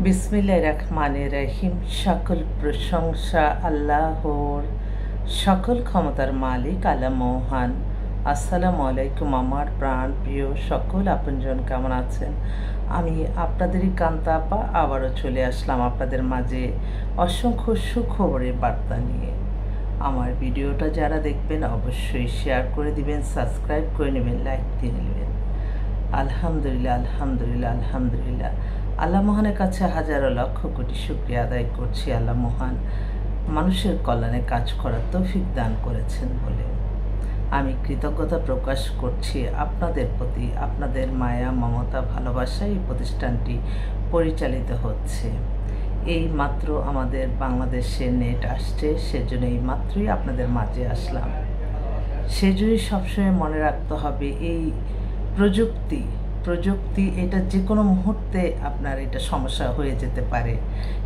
বিসমিল্লাহির রহমানির রহিম। সকল প্রশংসা আল্লাহর, সকল ক্ষমতার মালিক আল্লাহ মহান। আসসালামু আলাইকুম আমার প্রাণ প্রিয় সকল আপনজন, কেমন আছেন? আমি আপনাদেরই কান্তা আপা আবারও চলে আসলাম আপনাদের মাঝে অসংখ্য সুখবরের বার্তা নিয়ে। আমার ভিডিওটা যারা দেখবেন অবশ্যই শেয়ার করে দিবেন, সাবস্ক্রাইব করে নেবেন, লাইক দিয়ে নেবেন। আলহামদুলিল্লাহ, আলহামদুলিল্লাহ, আলহামদুলিল্লাহ। আল্লাহ মহানের কাছে হাজারো লক্ষ কোটি শুকরিয়া আদায় করছি। আল্লাহ মহান মানুষের কল্যাণে কাজ করার তৌফিক দান করেছেন বলে আমি কৃতজ্ঞতা প্রকাশ করছি আপনাদের প্রতি। আপনাদের মায়া, মমতা, ভালোবাসায় এই প্রতিষ্ঠানটি পরিচালিত হচ্ছে। এই মাত্র আমাদের বাংলাদেশে নেট আসছে, সেজন্য এই মাত্রই আপনাদের মাঝে আসলাম। সেজন্যই সবসময় মনে রাখতে হবে এই প্রযুক্তি এটা যে কোনো মুহূর্তে আপনার এটা সমস্যা হয়ে যেতে পারে।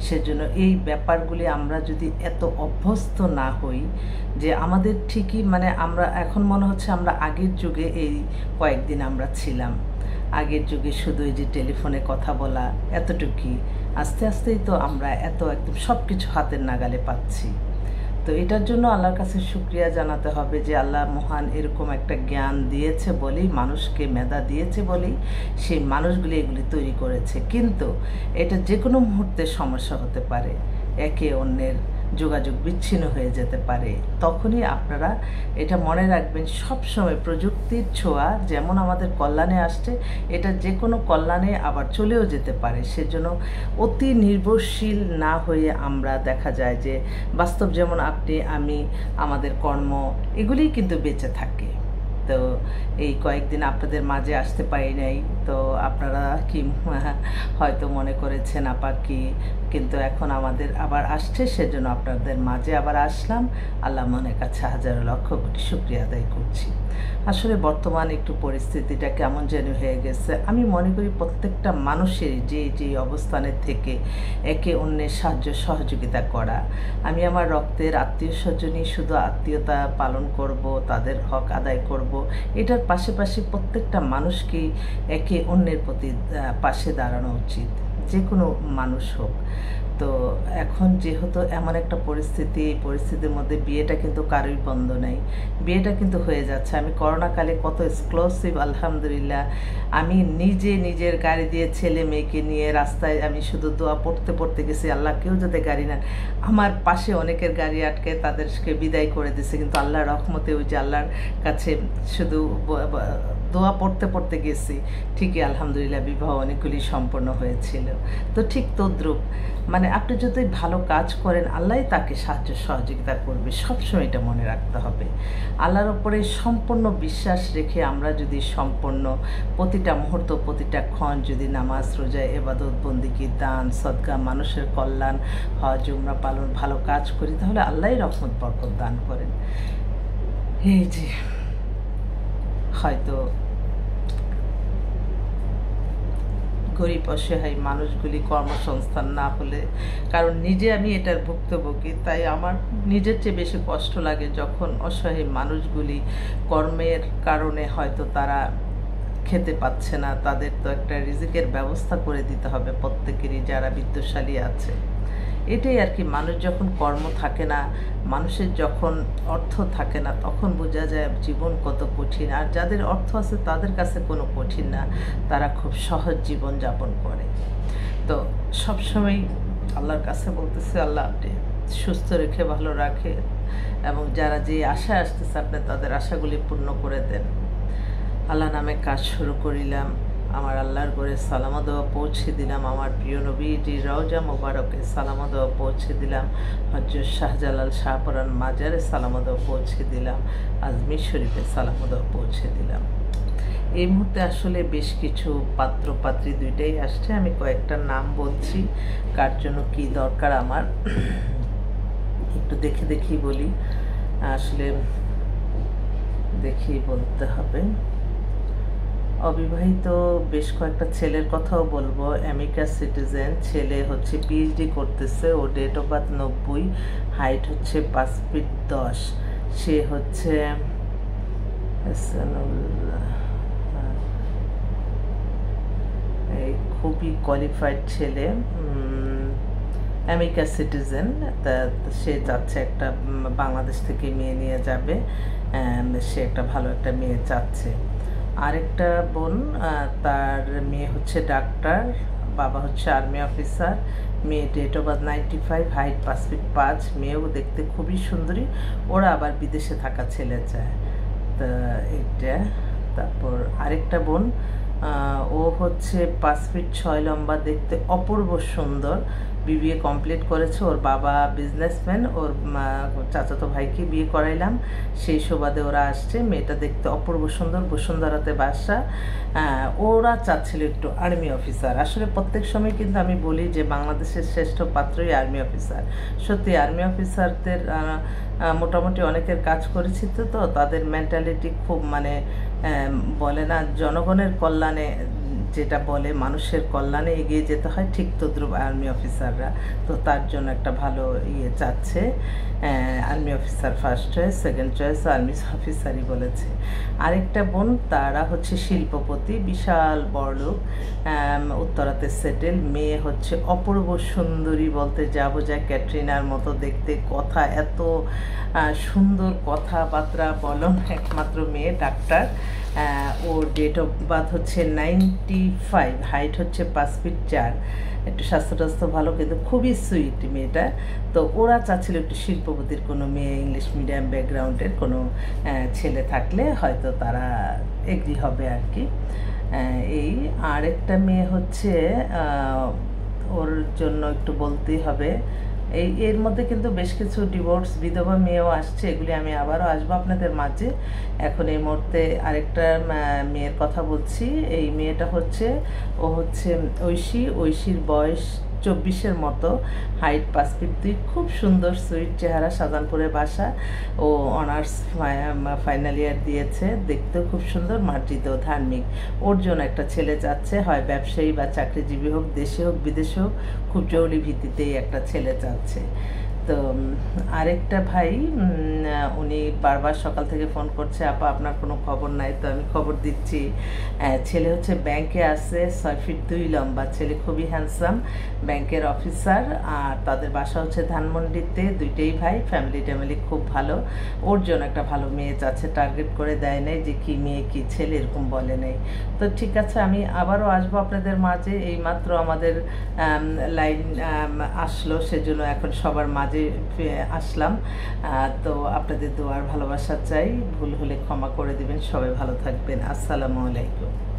সেজন্য এই ব্যাপারগুলি আমরা যদি এত অভ্যস্ত না হই, যে আমাদের ঠিকই আমরা এখন মনে হচ্ছে আমরা আগের যুগে এই কয়েকদিন আমরা ছিলাম। আগের যুগে শুধু এই যে টেলিফোনে কথা বলা এতটুকুই, আস্তে আস্তেই তো আমরা একদম সব কিছু হাতের নাগালে পাচ্ছি। তো এটার জন্য আল্লাহর কাছে শুকরিয়া জানাতে হবে যে আল্লাহ মহান এরকম একটা জ্ঞান দিয়েছে বলেই, মানুষকে মেধা দিয়েছে বলেই সেই মানুষগুলি এগুলি তৈরি করেছে। কিন্তু এটা যে কোনো মুহূর্তে সমস্যা হতে পারে, একে অন্যের যোগাযোগ বিচ্ছিন্ন হয়ে যেতে পারে। তখনই আপনারা এটা মনে রাখবেন, সবসময় প্রযুক্তির ছোঁয়া যেমন আমাদের কল্যাণে আসছে, এটা যে কোনো কল্যাণে আবার চলেও যেতে পারে। সেজন্য অতি নির্ভরশীল না হয়ে আমরা দেখা যায় যে বাস্তব যেমন আপনি আমি আমাদের কর্ম এগুলিই কিন্তু বেঁচে থাকে। তো এই কয়েকদিন আপনাদের মাঝে আসতে পারি নাই, তো আপনারা কি হয়তো মনে করেছেন আপা কি, কিন্তু এখন আমাদের আবার আসছে, সেজন্য আপনাদের মাঝে আবার আসলাম। আল্লাহ মনের কাছে হাজারো লক্ষ কোটি শুকরিয়া আদায় করছি। আসলে বর্তমান একটু পরিস্থিতিটা কেমন যেন হয়ে গেছে। আমি মনে করি প্রত্যেকটা মানুষেরই যে অবস্থানের থেকে একে অন্যের সাহায্য সহযোগিতা করা। আমি আমার রক্তের আত্মীয় স্বজনই শুধু আত্মীয়তা পালন করব, তাদের হক আদায় করব, এটার পাশাপাশি প্রত্যেকটা মানুষকেই একে অন্যের প্রতি পাশে দাঁড়ানো উচিত, যে কোনো মানুষ হোক। তো এখন যেহেতু এমন একটা পরিস্থিতি, এই পরিস্থিতির মধ্যে বিয়েটা কিন্তু কারোই বন্ধ নেই, বিয়েটা কিন্তু হয়ে যাচ্ছে। আমি করোনাকালে কত এক্সক্লুসিভ, আলহামদুলিল্লাহ, আমি নিজের গাড়ি দিয়ে ছেলে মেয়েকে নিয়ে রাস্তায় আমি শুধু দোয়া পড়তে গেছি, আল্লাহ কেউ যাতে গাড়ি না, আমার পাশে অনেকের গাড়ি আটকে তাদেরকে বিদায় করে দিছে, কিন্তু আল্লাহর রহমতে ওই যে আল্লাহর কাছে শুধু দোয়া পড়তে গেছি, ঠিকই আলহামদুলিল্লাহ বিবাহ অনেকগুলি সম্পন্ন হয়েছিল। তো ঠিক তদ্রূপ আপনি যদি ভালো কাজ করেন, আল্লাহ তাকে সাহায্য সহযোগিতা করবে, সবসময় এটা মনে রাখতে হবে। আল্লাহর ওপরে সম্পূর্ণ বিশ্বাস রেখে আমরা যদি সম্পূর্ণ প্রতিটা মুহূর্ত, প্রতিটা ক্ষণ যদি নামাজ, রোজা, ইবাদত, বন্দেগী, দান, সদকা, মানুষের কল্যাণ, হজ, উমরা পালন, ভালো কাজ করি, তাহলে আল্লাহই রহমত বরকত দান করেন। এই যে হয়তো গরিব অসহায় মানুষগুলি কর্মসংস্থান না হলে, কারণ নিজে আমি এটার ভুক্তভোগী, তাই আমার নিজের চেয়ে বেশি কষ্ট লাগে যখন অসহায় মানুষগুলি কর্মের কারণে হয়তো তারা খেতে পাচ্ছে না। তাদের তো একটা রিজিকের ব্যবস্থা করে দিতে হবে প্রত্যেকেরই, যারা বিত্তশালী আছে। এটাই আর কি, মানুষ যখন কর্ম থাকে না, মানুষের যখন অর্থ থাকে না, তখন বোঝা যায় জীবন কত কঠিন। আর যাদের অর্থ আছে তাদের কাছে কোনো কঠিন না, তারা খুব সহজ জীবন যাপন করে। তো সবসময় আল্লাহর কাছে বলতেছে, আল্লাহ আপনি সুস্থ রেখে ভালো রাখে, এবং যারা যে আশায় আসতেছে আপনি তাদের আশাগুলি পূর্ণ করে দেন। আল্লাহ নামে কাজ শুরু করিলাম, আমার আল্লাহর ঘরে সালামা দেওয়া পৌঁছে দিলাম, আমার প্রিয় নবীজির রওজা মোবারকে সালামা দেওয়া পৌঁছে দিলাম, হযরত শাহজালাল শাহপরান মাজারে সালামা দেওয়া পৌঁছে দিলাম, আজমির শরীফে সালামা দেওয়া পৌঁছে দিলাম। এই মুহূর্তে আসলে বেশ কিছু পাত্র পাত্রী দুইটাই আসছে, আমি কয়েকটা নাম বলছি, কার জন্য কী দরকার আমার একটু দেখি বলি, আসলে দেখেই বলতে হবে। অবিবাহিত বেশ কয়েকটা ছেলের কথাও বলবো। আমেরিকা সিটিজেন, ছেলে হচ্ছে পিএইচডি করতেছে, ও ডেট অফ বার্থ 90, হাইট হচ্ছে 5 ফিট 10, সে হচ্ছে এই খুবই কোয়ালিফাইড ছেলে, আমেরিকা সিটিজেন। তা সে যাচ্ছে একটা বাংলাদেশ থেকে মেয়ে নিয়ে যাবে, সে একটা ভালো একটা মেয়ে চাচ্ছে। আরেকটা বোন, তার মেয়ে হচ্ছে ডাক্তার, বাবা হচ্ছে আর্মি অফিসার, মেয়ে date of birth 95, height 5 feet 5, মেয়েও দেখতে খুবই সুন্দরী। ওরা আবার বিদেশে থাকা ছেলে চায়। তা এটা। তারপর আরেকটা বোন, ও হচ্ছে 5 ফিট 6 লম্বা, দেখতে অপূর্ব সুন্দর, বিবিএ কমপ্লিট করেছে। ওর বাবা বিজনেসম্যান, ওর চাচাতো ভাইকে বিয়ে করাইলাম, সেই সুবাদে ওরা আসছে। মেয়েটা দেখতে অপূর্ব সুন্দর, বসুন্ধরাতে বাসা। ওরা চাচ্ছিল একটু আর্মি অফিসার। আসলে প্রত্যেক সময় কিন্তু আমি বলি যে বাংলাদেশের শ্রেষ্ঠ পাত্রই আর্মি অফিসার। সত্যি আর্মি অফিসারদের মোটামুটি অনেকের কাজ করেছি তো তাদের মেন্টালিটি খুব মানে বলে না জনগণের কল্যাণে, যেটা বলে মানুষের কল্যাণে এগিয়ে যেতে হয়, ঠিক তদ্রুপ আর্মি অফিসাররা। তো তার জন্য একটা ভালো ইয়ে চাচ্ছে। Army officer first choice, second choice army অফিসারই বলেছে। আরেকটা বোন, তারা হচ্ছে শিল্পপতি, বিশাল বড়লোক, উত্তরাতে সেটেল। মেয়ে হচ্ছে অপূর্ব সুন্দরী, বলতে যা বোঝায় ক্যাটরিনার মতো দেখতে, কথা এত সুন্দর, কথাবার্তা বলন, একমাত্র মেয়ে ডাক্তার। ওর ডেট অফ বার্থ হচ্ছে 95, হাইট হচ্ছে 5 ফিট 4, একটু স্বাস্থ্য টাস্থ্য ভালো, কিন্তু খুবই সুইট মেয়েটা। তো ওরা চাচ্ছিল একটু শিল্পপতির কোনো মেয়ে, ইংলিশ মিডিয়াম ব্যাকগ্রাউন্ডের কোনো ছেলে থাকলে হয়তো তারা এগ্রি হবে আর কি। এই আরেকটা মেয়ে হচ্ছে, ওর জন্য একটু বলতেই হবে, এর মধ্যে কিন্তু বেশ কিছু ডিভোর্স বিধবা মেয়েও আসছে, এগুলি আমি আবারও আসবো আপনাদের মাঝে। এখন এই মুহূর্তে আরেকটা মেয়ের কথা বলছি। এই মেয়েটা হচ্ছে, ও হচ্ছে ঐশীর বয়স 24-এর মতো, হাইট 5 ফিট 2, খুব সুন্দর সুইট চেহারা, শাহজাহানপুরে বাসা। ও অনার্স ফাইনাল ইয়ার দিয়েছে, দেখতেও খুব সুন্দর, মার্জিত, ধার্মিক। ওর জন্য একটা ছেলে চাচ্ছে, হয় ব্যবসায়ী বা চাকরিজীবী হোক, দেশে হোক বিদেশে হোক, খুব জরুরি ভিত্তিতেই একটা ছেলে চাচ্ছে। তো আরেকটা ভাই, উনি বারবার সকাল থেকে ফোন করছে, আপা আপনার কোনো খবর নাই। তো আমি খবর দিচ্ছি। ছেলে হচ্ছে ব্যাংকে আছে, 6 ফিট 2 লম্বা, ছেলে খুবই হ্যান্ডসাম, ব্যাংকের অফিসার। আর তাদের বাসা হচ্ছে ধানমন্ডিতে, দুইটাই ভাই, ফ্যামিলি খুব ভালো। ওর জন্য একটা ভালো মেয়ে চাচ্ছে, টার্গেট করে দেয় নেই যে কি মেয়ে কি ছেলে এরকম বলে নেই। তো ঠিক আছে, আমি আবারও আসবো আপনাদের মাঝে। এইমাত্র আমাদের লাইন আসলো, সেজন্য এখন সবার মাঝে আসলাম। তো আপনাদের দোয়ার ভালোবাসা চাই, ভুল হলে ক্ষমা করে দিবেন। সবাই ভালো থাকবেন। আসসালামু আলাইকুম।